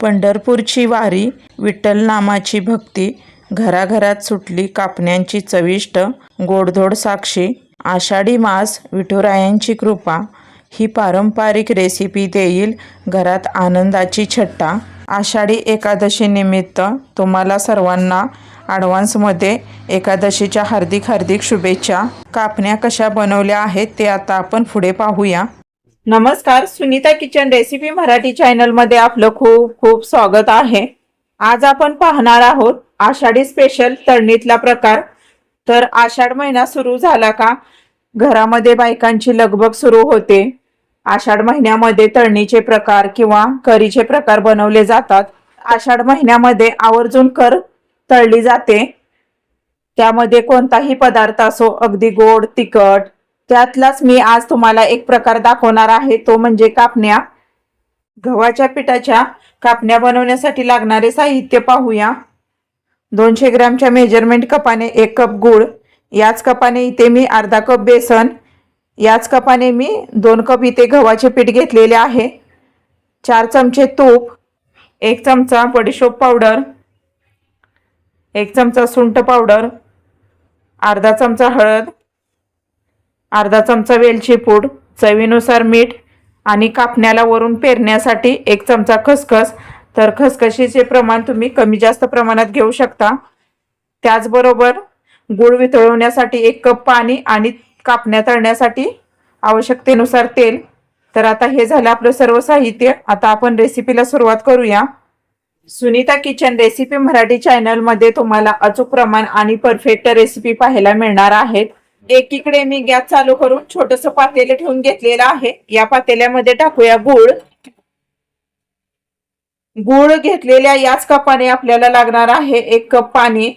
पंढरपूरची वारी, विठ्ठल नामाची भक्ती, घराघरात सुटली कापण्यांची चविष्ट गोडधोड साक्षी, आषाढी मास विठुरायांची कृपा, ही पारंपरिक रेसिपी देईल घरात आनंदाची छट्टा. आषाढी एकादशी निमित्त तुम्हाला सर्वांना ॲडव्हान्समध्ये एकादशीच्या हार्दिक हार्दिक शुभेच्छा. कापण्या कशा बनवल्या आहेत ते आता आपण पुढे पाहूया. नमस्कार, सुनीता किचन रेसिपी मराठी चॅनलमध्ये आपलं खूप खूप स्वागत आहे. आज आपण पाहणार आहोत आषाढी स्पेशल तळणीतला प्रकार. तर आषाढ महिना सुरू झाला का घरामध्ये बायकांची लगबग सुरू होते. आषाढ महिन्यामध्ये तळणीचे प्रकार किंवा करीचे प्रकार बनवले जातात. आषाढ महिन्यामध्ये आवर्जून कर तळली जाते. त्यामध्ये कोणताही पदार्थ असो, अगदी गोड तिखट, त्यातलाच मी आज तुम्हाला एक प्रकार दाखवणार आहे, तो म्हणजे कापण्या. गव्हाच्या पिठाच्या कापण्या बनवण्यासाठी लागणारे साहित्य पाहूया. 200 ग्रॅमच्या मेजरमेंट कपाने 1 कप गूळ, याच कपाने इथे मी अर्धा कप बेसन, याच कपाने मी 2 कप इथे गव्हाचे पीठ घेतलेले आहे. 4 चमचे तूप, 1 चमचा बडीशोप पावडर, 1 चमचा सुंठ पावडर, अर्धा चमचा हळद, अर्धा चमचा वेलची पूड, चवीनुसार मीठ आणि कापण्याला वरून पेरण्यासाठी 1 चमचा खसखस. तर खसखशीचे प्रमाण तुम्ही कमी जास्त प्रमाणात घेऊ शकता. त्याचबरोबर गूळ वितळवण्यासाठी 1 कप पाणी आणि कापण्या तळण्यासाठी आवश्यकतेनुसार तेल. तर आता हे झालं आपलं सर्व साहित्य. आता आपण रेसिपीला सुरुवात करूया. सुनीता किचन रेसिपी मराठी चॅनलमध्ये तुम्हाला अचूक प्रमाण आणि परफेक्ट रेसिपी पाहायला मिळणार आहेत. एकीकडे मी गॅस चालू करून छोटंसं पातेलं ठेवून घेतलेलं आहे. या पातेल्यामध्ये टाकूया गूळ. गूळ घेतलेल्या याच कपाने आपल्याला लागणार आहे 1 कप पाणी.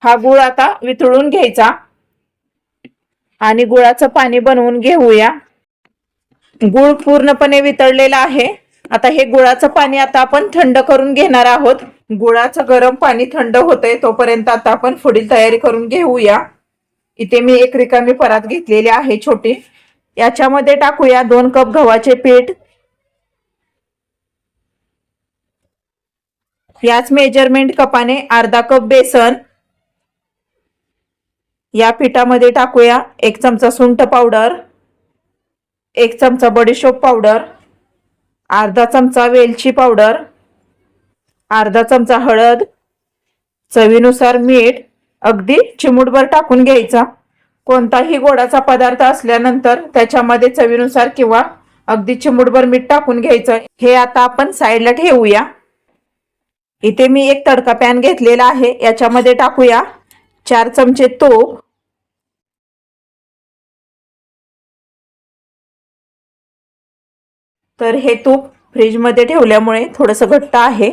हा गूळ आता वितळून घ्यायचा आणि गुळाचं पाणी बनवून घेऊया. गूळ पूर्णपणे वितळलेला आहे. आता हे गुळाचं पाणी आता आपण थंड करून घेणार आहोत. गुळाचं गरम पाणी थंड होतंय तोपर्यंत आता आपण पुढील तयारी करून घेऊया. इथे मी एक रिकामी परात घेतलेली आहे छोटी. याच्यामध्ये टाकूया 2 कप गव्हाचे पीठ. याच मेजरमेंट कपाने अर्धा कप बेसन. या पिठामध्ये टाकूया 1 चमचा सुंठ पावडर, 1 चमचा बडीशोप पावडर, अर्धा चमचा वेलची पावडर, अर्धा चमचा हळद, चवीनुसार मीठ. अगदी चिमूटभर टाकून घ्यायचा. कोणताही गोडाचा पदार्थ असल्यानंतर त्याच्यामध्ये चवीनुसार किंवा अगदी चिमूटभर मीठ टाकून घ्यायचं. हे आता आपण साईडला ठेवूया. इथे मी एक तडका पॅन घेतलेला आहे. याच्यामध्ये टाकूया 4 चमचे तूप. तर हे तूप फ्रीजमध्ये ठेवल्यामुळे थोडंसं घट्ट आहे.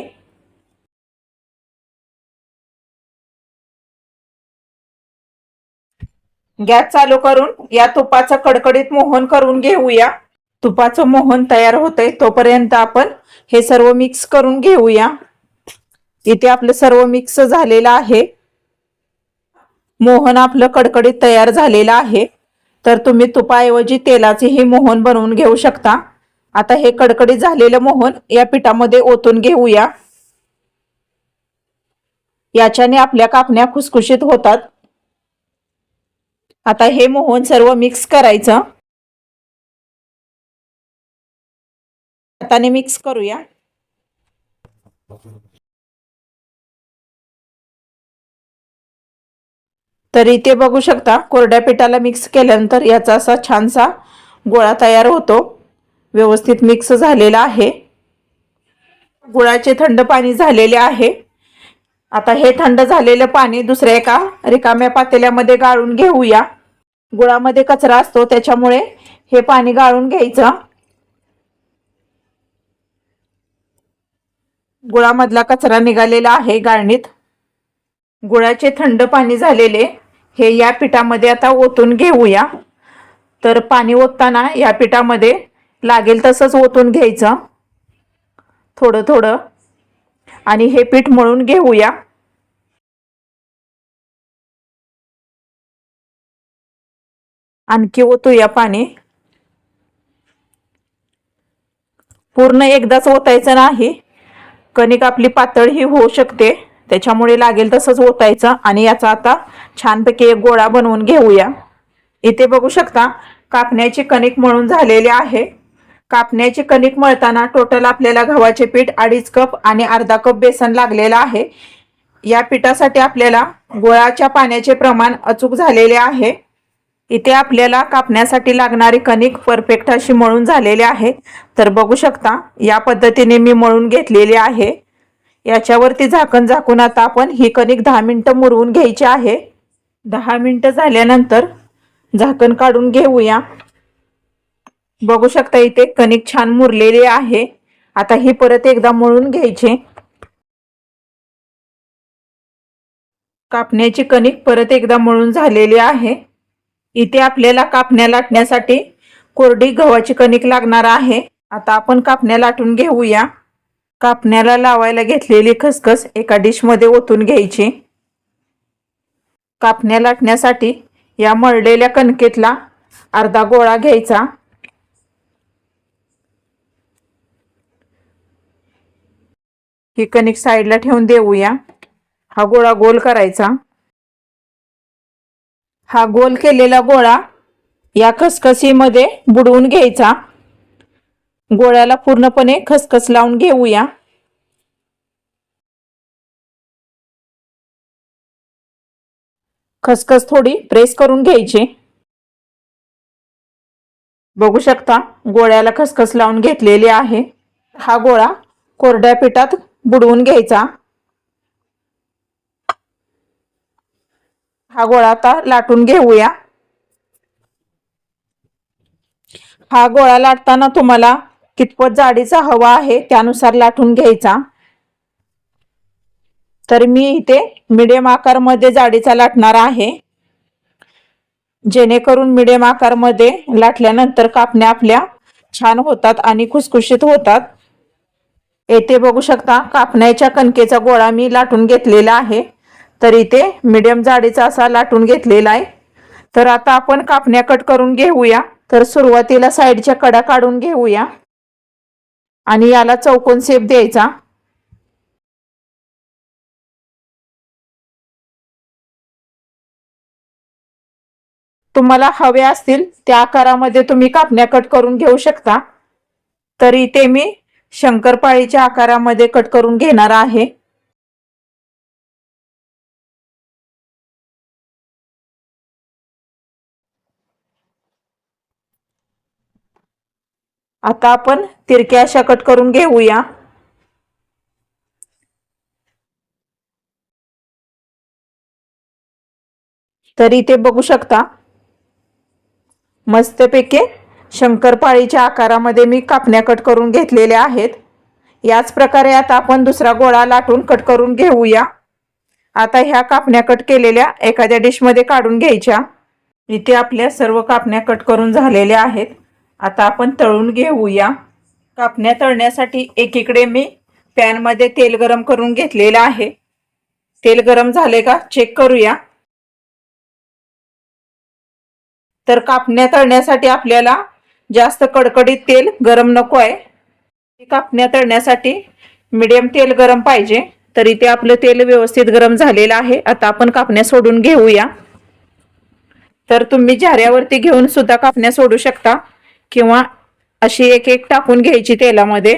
गॅस चालू करून या तुपाचं कडकडीत मोहन करून घेऊया. तुपाचं मोहन तयार होतंय तोपर्यंत आपण हे सर्व मिक्स करून घेऊया. इथे आपलं सर्व मिक्स झालेलं आहे. मोहन आपलं कडकडीत तयार झालेलं आहे. तर तुम्ही तुपाऐवजी तेलाचेही मोहन बनवून घेऊ शकता. आता हे कडकडीत झालेलं मोहन या पिठामध्ये ओतून घेऊया. याच्याने आपल्या कापण्या खुसखुशीत होतात. आता हे मोहन सर्व मिक्स करायचं. हाताने मिक्स करूया. तर इथे बघू शकता कोरड्या पिठाला मिक्स केल्यानंतर याचा असा छानसा गोळा तयार होतो. व्यवस्थित मिक्स झालेला आहे. गुळाचे थंड पाणी झालेले आहे. आता हे थंड झालेलं पाणी दुसऱ्या एका रिकाम्या पातेल्यामध्ये गाळून घेऊया. गुळामध्ये कचरा असतो त्याच्यामुळे हे पाणी गाळून घ्यायचं. गुळामधला कचरा निघालेला आहे गाळणीत. गुळाचे थंड पाणी झालेले हे या पिठामध्ये आता ओतून घेऊया. तर पाणी ओतताना या पिठामध्ये लागेल तसंच ओतून घ्यायचं थोडं थोडं आणि हे पीठ मळून घेऊया. आणखी ओतूया पाणी. पूर्ण एकदाच ओतायचं नाही, कणिक आपली पातळ ही होऊ शकते, त्याच्यामुळे लागेल तसंच ओतायचं. आणि याचा आता छानपैकी एक गोळा बनवून घेऊया. इथे बघू शकता कापण्याची कणिक मळून झालेली आहे. कापण्याची कणिक मळताना टोटल आपल्याला गव्हाचे पीठ 2.5 कप आणि अर्धा कप बेसन लागलेला आहे. या पिठासाठी आपल्याला गुळाच्या पाण्याचे प्रमाण अचूक झालेले आहे. इथे आपल्याला कापण्यासाठी लागणारी कणिक परफेक्ट अशी मळून झालेली आहे. तर बघू शकता या पद्धतीने मी मळून घेतलेली आहे. याच्यावरती झाकण झाकून आता आपण ही कणिक 10 मिनिटं मुरवून घ्यायची आहे. 10 मिनिटं झाल्यानंतर झाकण काढून घेऊया. बघू शकता इथे कणिक छान मुरलेली आहे. आता ही परत एकदा मळून घ्यायची. कापण्याची कणिक परत एकदा मळून झालेली आहे. इथे आपल्याला कापण्या लाटण्यासाठी कोरडी गव्हाची कणिक लागणार आहे. आता आपण कापण्या लाटून घेऊया. कापण्याला लावायला घेतलेली खसखस एका डिश मध्ये ओतून घ्यायची. कापण्या लाटण्यासाठी या मळलेल्या कणकेतला अर्धा गोळा घ्यायचा. ही कणिक साईडला ठेवून देऊया. हा गोळा गोल करायचा. हा गोल केलेला गोळा या खसखसीमध्ये बुडवून घ्यायचा. गोळ्याला पूर्णपणे खसखस लावून घेऊया. खसखस थोडी प्रेस करून घ्यायची. बघू शकता गोळ्याला खसखस लावून घेतलेली आहे. हा गोळा कोरड्या पिठात बुडवून घ्यायचा. हा गोळा आता लाटून घेऊया. हा गोळा लाटताना तुम्हाला कितपत जाडीचा हवा आहे त्यानुसार लाटून घ्यायचा. तर मी इथे मीडियम आकारमध्ये जाडीचा लाटणार आहे, जेणेकरून मीडियम आकारमध्ये लाटल्यानंतर कापण्या आपल्या छान होतात आणि खुसखुशीत होतात. येथे बघू शकता कापण्याच्या कणकेचा गोळा मी लाटून घेतलेला आहे. तर इथे मीडियम जाडीचा असा लाटून घेतलेला आहे. तर आता आपण कापण्या कट करून घेऊया. तर सुरुवातीला साईडच्या कडा काढून घेऊया आणि याला चौकोन शेप द्यायचा. तुम्हाला हवे असतील त्या आकारामध्ये तुम्ही कापण्या कट करून घेऊ शकता. तर इथे मी शंकरपाळीच्या आकारामध्ये कट करून घेणार आहे. आता आपण तिरक्या अशा कट करून घेऊया. तर इथे बघू शकता मस्तपैकी शंकरपाळीच्या आकारामध्ये मी कापण्या कट करून घेतलेल्या आहेत. याच प्रकारे आता आपण दुसरा गोळा लाटून कट करून घेऊया. आता ह्या कापण्या कट केलेल्या एखाद्या डिश मध्ये काढून घ्यायच्या. इथे आपल्या सर्व कापण्या कट करून झालेल्या आहेत. आता आपण तळून घेऊया. कापण्या तळण्यासाठी एकीकडे मी पॅन मध्ये तेल गरम करून घेतलेलं आहे. तेल गरम झाले का चेक करूया. तर कापण्या तळण्यासाठी आपल्याला जास्त कडकडीत तेल गरम नको आहे. कापण्या तळण्यासाठी मीडियम तेल गरम पाहिजे. तर इथे आपलं तेल व्यवस्थित गरम झालेलं आहे. आता आपण कापण्या सोडून घेऊया. तर तुम्ही झाऱ्यावरती घेऊन सुद्धा कापण्या सोडू शकता किंवा अशी एक एक टाकून घ्यायची तेलामध्ये.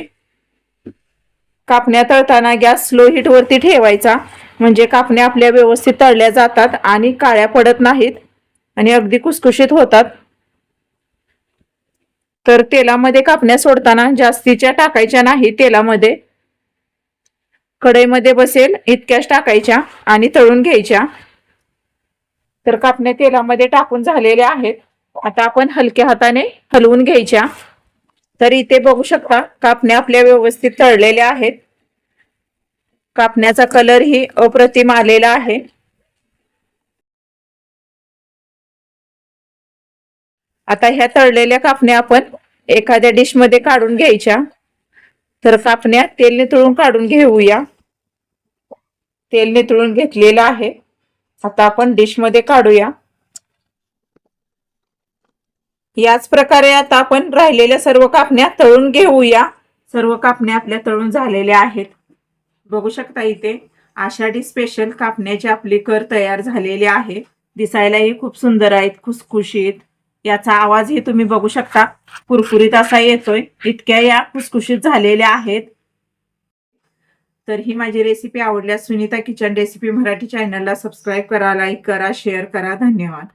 कापण्या तळताना गॅस स्लो हीट वरती ठेवायचा, म्हणजे कापण्या आपल्या व्यवस्थित तळल्या जातात आणि काळ्या पडत नाहीत आणि अगदी खुसखुशीत होतात. तर तेलामध्ये कापण्या सोडताना जास्तीच्या टाकायच्या नाही. तेलामध्ये कढईमध्ये बसेल इतक्याच टाकायच्या आणि तळून घ्यायच्या. तर कापण्या तेलामध्ये टाकून झालेल्या आहेत. आता आपण हलक्या हाताने हलवून घ्यायच्या. तर इथे बघू शकता कापण्या आपल्या व्यवस्थित तळलेल्या आहेत. कापण्याचा कलर ही अप्रतिम आलेला आहे. आता ह्या तळलेल्या कापण्या आपण एखाद्या डिश मध्ये काढून घ्यायच्या. तर कापण्या तेल नितळून काढून घेऊया. तेल नितळून घेतलेलं आहे. आता आपण डिश मध्ये काढूया. याच प्रकारे आता आपण राहिलेल्या सर्व कापण्या तळून घेऊया. सर्व कापण्या आपल्या तळून झालेल्या आहेत. बघू शकता इथे आषाढी स्पेशल कापण्याची आपली कर तयार झालेली आहे. दिसायलाही खूप सुंदर आहेत, खुसखुशीत. याचा आवाजही तुम्ही बघू शकता, कुरकुरीत असा येतोय. इतक्या या खुसखुशीत झालेल्या आहेत. तर ही माझी रेसिपी आवडल्यास सुनीता किचन रेसिपी मराठी चॅनलला सबस्क्राईब करा, लाईक करा, शेअर करा. धन्यवाद.